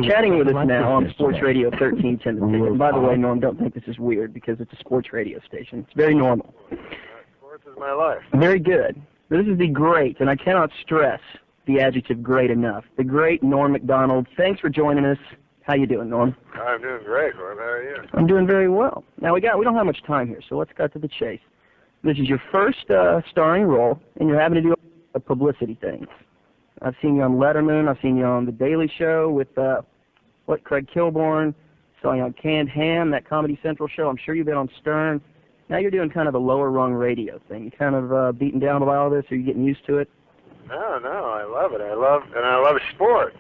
Chatting with us now on Sports Radio 1310 The Ticket. And by the way, Norm, don't think this is weird because it's a sports radio station. It's very normal. Sports is my life. Very good. This is the great, and I cannot stress the adjective great enough, the great Norm Macdonald. Thanks for joining us. How you doing, Norm? I'm doing great, Corby. How are you? I'm doing very well. Now, we don't have much time here, so let's cut to the chase. This is your first starring role, and you're having to do a publicity thing. I've seen you on Letterman. I've seen you on The Daily Show with, Craig Kilborn. Saw you on Canned Ham, that Comedy Central show. I'm sure you've been on Stern. Now you're doing kind of a lower-rung radio thing. You kind of beaten down by all this, or you getting used to it? No, I love it. I love sports.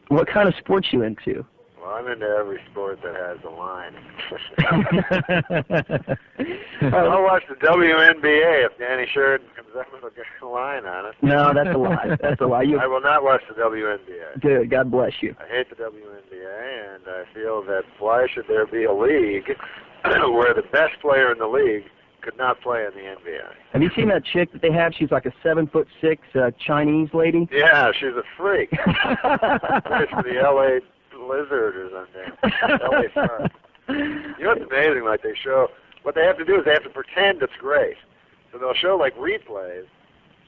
What kind of sports you into? Well, I'm into every sport that has a line. I'll watch the WNBA if Danny Sheridan comes up with a line on it. No, that's a lie. That's a lie. I will not watch the WNBA. Good. God bless you. I hate the WNBA, and I feel that why should there be a league where the best player in the league could not play in the NBA? Have you seen that chick that they have? She's like a 7'6" Chinese lady. Yeah, she's a freak. Plays for the LA Lizard or something. LA Shark. You know what's amazing? Like they show, what they have to do is they have to pretend it's great. So they'll show like replays.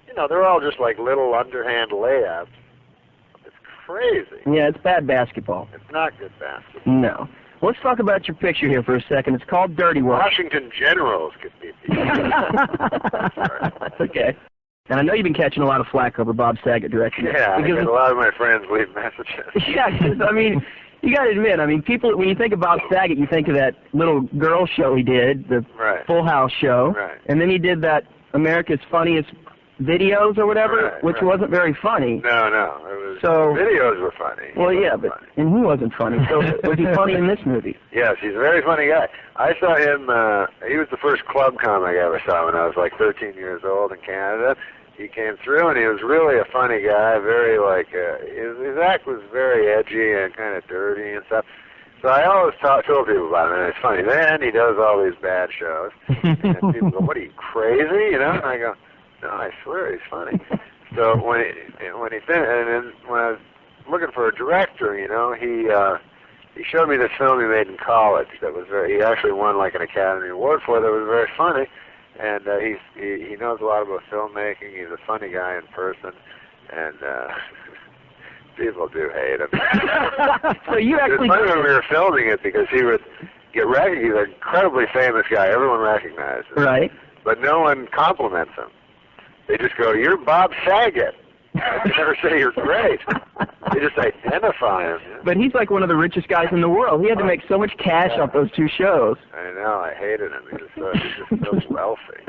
You know, they're all just like little underhand layups. It's crazy. Yeah, it's bad basketball. It's not good basketball. No. Let's talk about your picture here for a second. It's called Dirty Work. Washington Generals could be. That's okay. And I know you've been catching a lot of flack over Bob Saget directing. Yeah, I got a lot of my friends leave messages. Yeah, because, I mean, you got to admit, people, when you think of Bob Saget, you think of that little girl show he did, the Full House show. Right. And then he did that America's Funniest Videos or whatever, which wasn't very funny. No, it was, the videos were funny. Well, yeah, and he wasn't funny. So was he funny in this movie? Yes, he's a very funny guy. I saw him, he was the first club comic I ever saw when I was like 13 years old in Canada. He came through, and he was really a funny guy, very like, his act was very edgy and kind of dirty and stuff. So I always told people about him, and it's funny. Then he does all these bad shows, and people go, "What are you, crazy?" You know? And I go, "No, I swear he's funny." So when he finished, and then when I was looking for a director, you know, he showed me this film he made in college that was he actually won like an Academy Award for that was very funny. And he knows a lot about filmmaking. He's a funny guy in person, and people do hate him. So you actually. It's funny when we were filming it because he would get recognized. He's an incredibly famous guy. Everyone recognizes him. Right. But no one compliments him. They just go, "You're Bob Saget." They never say you're great. They just identify him. But he's like one of the richest guys in the world. He had to make so much cash off those two shows. I know. I hated him. He's just so wealthy.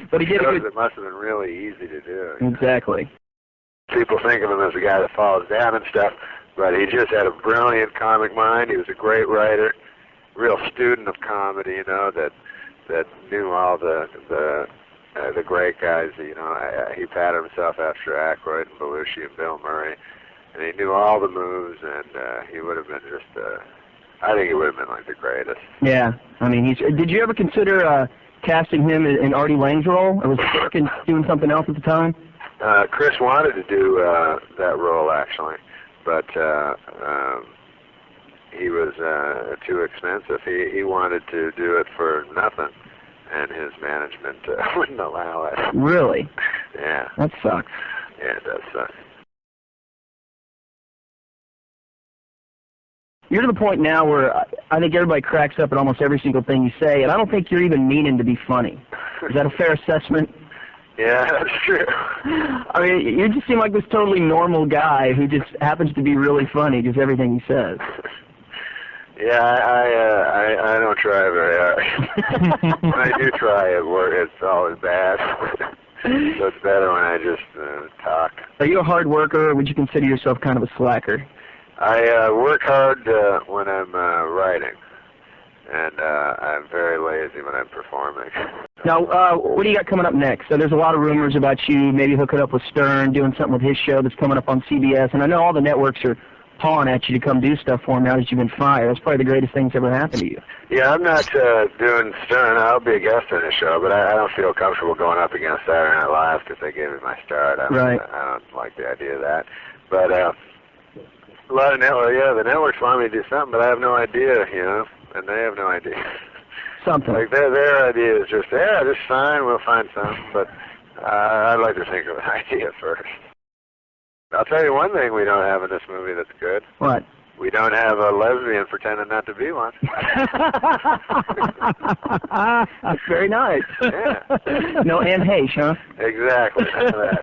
But he did it must have been really easy to do. Exactly. People think of him as a guy that falls down and stuff, but he just had a brilliant comic mind. He was a great writer, real student of comedy. You know, that knew all the great guys. You know, he patted himself after Aykroyd and Belushi and Bill Murray, and he knew all the moves, and he would have been just, I think he would have been like the greatest. Yeah, I mean, did you ever consider casting him in Artie Lang's role, or was he working, doing something else at the time? Chris wanted to do that role, actually, but he was too expensive. He wanted to do it for nothing. And his management wouldn't allow it. Really? Yeah. That sucks. Yeah, it does suck. You're to the point now where I think everybody cracks up at almost every single thing you say, and I don't think you're even meaning to be funny. Is that a fair assessment? Yeah, that's true. I mean, you just seem like this totally normal guy who just happens to be really funny, just everything he says. Yeah, I don't try very hard. When I do try, it's always bad. So it's better when I just talk. Are you a hard worker, or would you consider yourself kind of a slacker? I work hard when I'm writing, and I'm very lazy when I'm performing. Now, what do you got coming up next? So there's a lot of rumors about you maybe hooking up with Stern, doing something with his show that's coming up on CBS, and I know all the networks are pawing at you to come do stuff for him now that you've been fired. That's probably the greatest thing that's ever happened to you. Yeah, I'm not doing Stern. I'll be a guest on the show, but I don't feel comfortable going up against Saturday Night Live because they gave me my start. I don't like the idea of that. But A lot of network, yeah, the networks want me to do something, but I have no idea, you know, and they have no idea. Something. Like their idea is just, yeah, just fine, we'll find something, but I'd like to think of an idea first. I'll tell you one thing we don't have in this movie that's good. What? We don't have a lesbian pretending not to be one. That's very nice. Yeah. No Anne Heche, huh? Exactly. None of that.